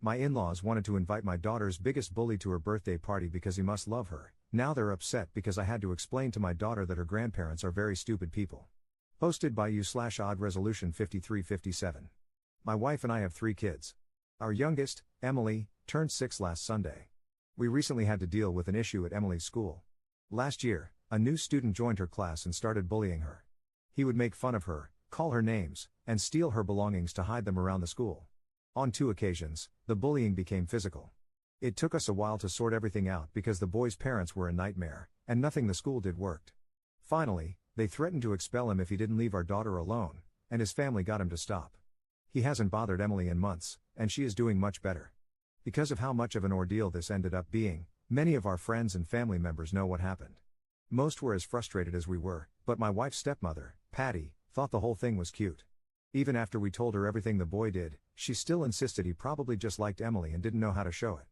My in-laws wanted to invite my daughter's biggest bully to her birthday party because he must love her. Now they're upset because I had to explain to my daughter that her grandparents are very stupid people. Posted by you/odd resolution 5357. My wife and I have 3 kids. Our youngest, Emily, turned 6 last Sunday. We recently had to deal with an issue at Emily's school. Last year, a new student joined her class and started bullying her. He would make fun of her, call her names, and steal her belongings to hide them around the school. On 2 occasions, the bullying became physical. It took us a while to sort everything out because the boy's parents were a nightmare, and nothing the school did worked. Finally, they threatened to expel him if he didn't leave our daughter alone, and his family got him to stop. He hasn't bothered Emily in months, and she is doing much better. Because of how much of an ordeal this ended up being, many of our friends and family members know what happened. Most were as frustrated as we were, but my wife's stepmother, Patty, thought the whole thing was cute. Even after we told her everything the boy did, she still insisted he probably just liked Emily and didn't know how to show it.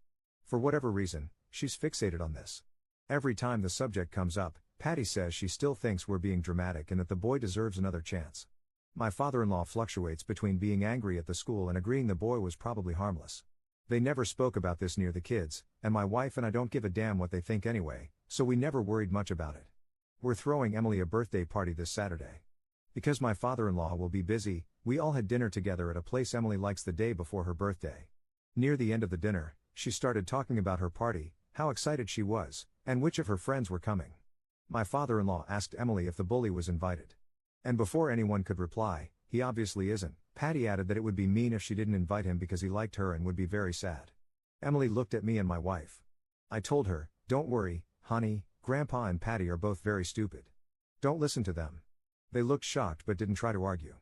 For whatever reason, she's fixated on this. Every time the subject comes up, Patty says she still thinks we're being dramatic and that the boy deserves another chance. My father-in-law fluctuates between being angry at the school and agreeing the boy was probably harmless. They never spoke about this near the kids, and my wife and I don't give a damn what they think anyway, so we never worried much about it. We're throwing Emily a birthday party this Saturday. Because my father-in-law will be busy, we all had dinner together at a place Emily likes the day before her birthday. Near the end of the dinner, she started talking about her party, how excited she was, and which of her friends were coming. My father-in-law asked Emily if the bully was invited. And before anyone could reply, he obviously isn't, Patty added that it would be mean if she didn't invite him because he liked her and would be very sad. Emily looked at me and my wife. I told her, "Don't worry, honey, Grandpa and Patty are both very stupid. Don't listen to them." They looked shocked but didn't try to argue.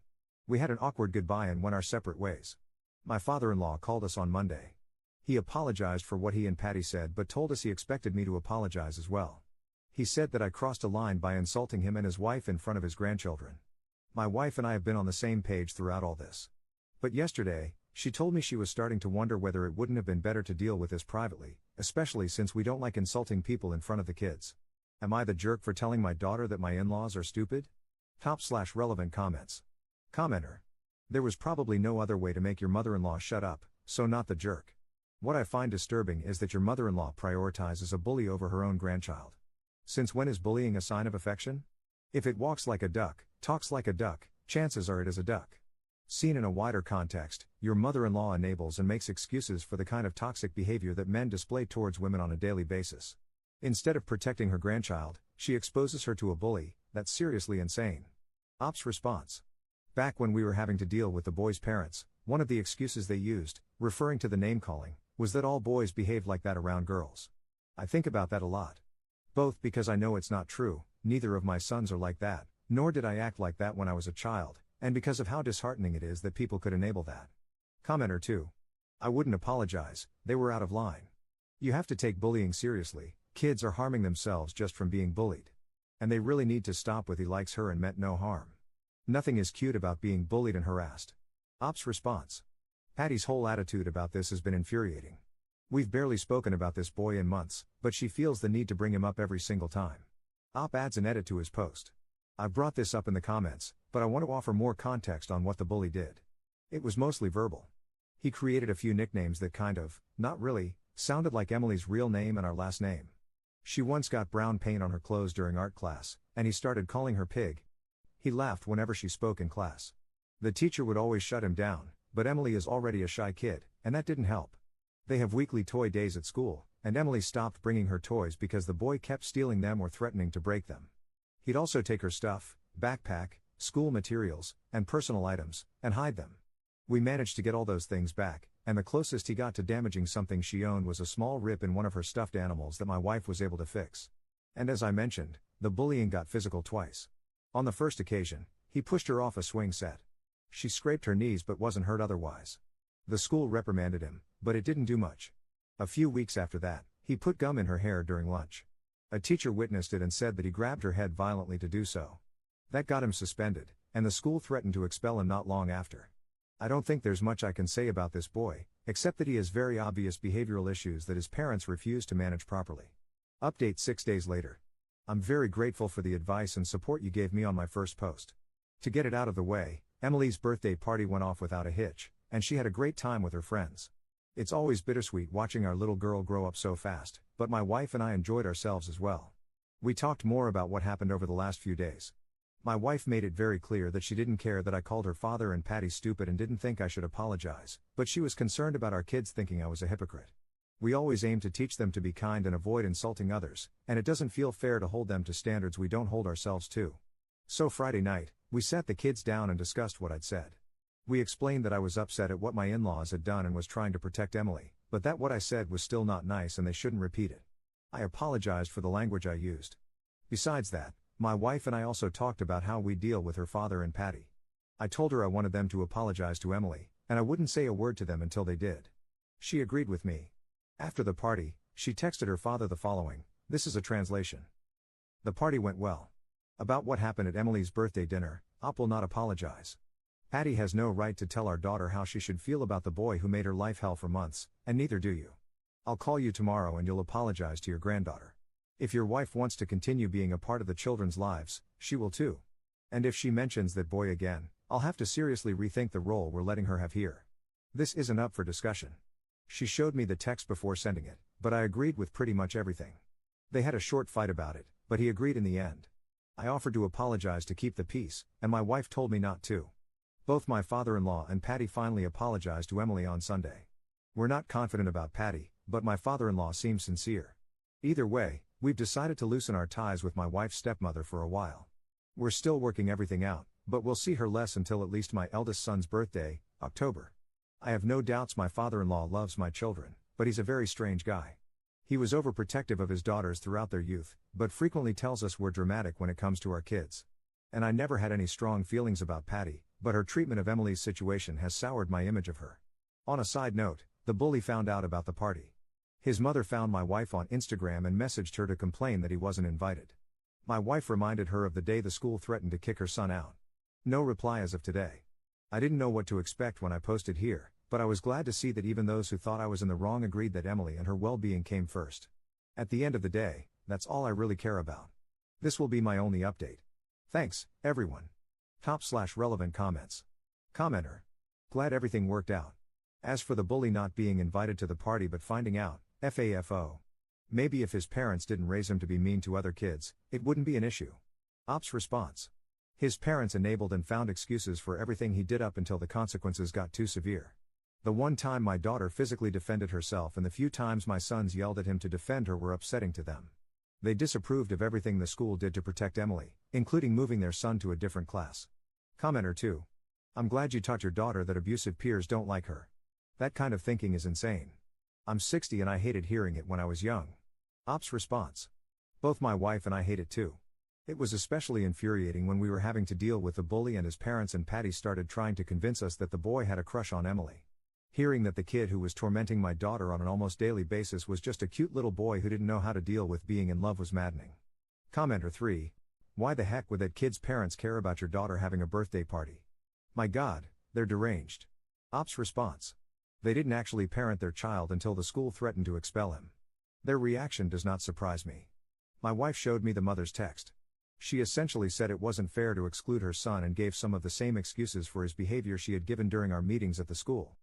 We had an awkward goodbye and went our separate ways. My father-in-law called us on Monday. He apologized for what he and Patty said but told us he expected me to apologize as well. He said that I crossed a line by insulting him and his wife in front of his grandchildren. My wife and I have been on the same page throughout all this. But yesterday, she told me she was starting to wonder whether it wouldn't have been better to deal with this privately, especially since we don't like insulting people in front of the kids. Am I the jerk for telling my daughter that my in-laws are stupid? Top/relevant comments. Commenter. There was probably no other way to make your mother-in-law shut up, so not the jerk. What I find disturbing is that your mother-in-law prioritizes a bully over her own grandchild. Since when is bullying a sign of affection? If it walks like a duck, talks like a duck, chances are it is a duck. Seen in a wider context, your mother-in-law enables and makes excuses for the kind of toxic behavior that men display towards women on a daily basis. Instead of protecting her grandchild, she exposes her to a bully. That's seriously insane. Ops response. Back when we were having to deal with the boy's parents, one of the excuses they used, referring to the name-calling, was that all boys behaved like that around girls. I think about that a lot. Both because I know it's not true, neither of my sons are like that, nor did I act like that when I was a child, and because of how disheartening it is that people could enable that. Commenter 2. I wouldn't apologize, they were out of line. You have to take bullying seriously, kids are harming themselves just from being bullied. And they really need to stop with "he likes her and meant no harm." Nothing is cute about being bullied and harassed. Ops response. Patty's whole attitude about this has been infuriating. We've barely spoken about this boy in months, but she feels the need to bring him up every single time. Op adds an edit to his post. I've brought this up in the comments, but I want to offer more context on what the bully did. It was mostly verbal. He created a few nicknames that kind of, not really, sounded like Emily's real name and our last name. She once got brown paint on her clothes during art class, and he started calling her pig. He laughed whenever she spoke in class. The teacher would always shut him down, but Emily is already a shy kid, and that didn't help. They have weekly toy days at school, and Emily stopped bringing her toys because the boy kept stealing them or threatening to break them. He'd also take her stuff, backpack, school materials, and personal items, and hide them. We managed to get all those things back, and the closest he got to damaging something she owned was a small rip in one of her stuffed animals that my wife was able to fix. And as I mentioned, the bullying got physical twice. On the first occasion, he pushed her off a swing set. She scraped her knees but wasn't hurt otherwise. The school reprimanded him, but it didn't do much. A few weeks after that, he put gum in her hair during lunch. A teacher witnessed it and said that he grabbed her head violently to do so. That got him suspended, and the school threatened to expel him not long after. I don't think there's much I can say about this boy, except that he has very obvious behavioral issues that his parents refuse to manage properly. Update 6 days later. I'm very grateful for the advice and support you gave me on my first post. To get it out of the way, Emily's birthday party went off without a hitch, and she had a great time with her friends. It's always bittersweet watching our little girl grow up so fast, but my wife and I enjoyed ourselves as well. We talked more about what happened over the last few days. My wife made it very clear that she didn't care that I called her father and Patty stupid and didn't think I should apologize, but she was concerned about our kids thinking I was a hypocrite. We always aim to teach them to be kind and avoid insulting others, and it doesn't feel fair to hold them to standards we don't hold ourselves to. So Friday night, we sat the kids down and discussed what I'd said. We explained that I was upset at what my in-laws had done and was trying to protect Emily, but that what I said was still not nice and they shouldn't repeat it. I apologized for the language I used. Besides that, my wife and I also talked about how we deal with her father and Patty. I told her I wanted them to apologize to Emily, and I wouldn't say a word to them until they did. She agreed with me. After the party, she texted her father the following, this is a translation. The party went well. About what happened at Emily's birthday dinner, Op will not apologize. Patty has no right to tell our daughter how she should feel about the boy who made her life hell for months, and neither do you. I'll call you tomorrow and you'll apologize to your granddaughter. If your wife wants to continue being a part of the children's lives, she will too. And if she mentions that boy again, I'll have to seriously rethink the role we're letting her have here. This isn't up for discussion. She showed me the text before sending it, but I agreed with pretty much everything. They had a short fight about it, but he agreed in the end. I offered to apologize to keep the peace, and my wife told me not to. Both my father-in-law and Patty finally apologized to Emily on Sunday. We're not confident about Patty, but my father-in-law seems sincere. Either way, we've decided to loosen our ties with my wife's stepmother for a while. We're still working everything out, but we'll see her less until at least my eldest son's birthday, October. I have no doubts my father-in-law loves my children, but he's a very strange guy. He was overprotective of his daughters throughout their youth, but frequently tells us we're dramatic when it comes to our kids. And I never had any strong feelings about Patty, but her treatment of Emily's situation has soured my image of her. On a side note, the bully found out about the party. His mother found my wife on Instagram and messaged her to complain that he wasn't invited. My wife reminded her of the day the school threatened to kick her son out. No reply as of today. I didn't know what to expect when I posted here, but I was glad to see that even those who thought I was in the wrong agreed that Emily and her well-being came first. At the end of the day, that's all I really care about. This will be my only update. Thanks, everyone. Top/relevant comments. Commenter. Glad everything worked out. As for the bully not being invited to the party but finding out, FAFO. Maybe if his parents didn't raise him to be mean to other kids, it wouldn't be an issue. Op's response. His parents enabled and found excuses for everything he did up until the consequences got too severe. The one time my daughter physically defended herself and the few times my sons yelled at him to defend her were upsetting to them. They disapproved of everything the school did to protect Emily, including moving their son to a different class. Commenter 2. I'm glad you taught your daughter that abusive peers don't like her. That kind of thinking is insane. I'm 60 and I hated hearing it when I was young. Op's response. Both my wife and I hate it too. It was especially infuriating when we were having to deal with the bully and his parents and Patty started trying to convince us that the boy had a crush on Emily. Hearing that the kid who was tormenting my daughter on an almost daily basis was just a cute little boy who didn't know how to deal with being in love was maddening. Commenter 3. Why the heck would that kid's parents care about your daughter having a birthday party? My God, they're deranged. Op's response. They didn't actually parent their child until the school threatened to expel him. Their reaction does not surprise me. My wife showed me the mother's text. She essentially said it wasn't fair to exclude her son and gave some of the same excuses for his behavior she had given during our meetings at the school.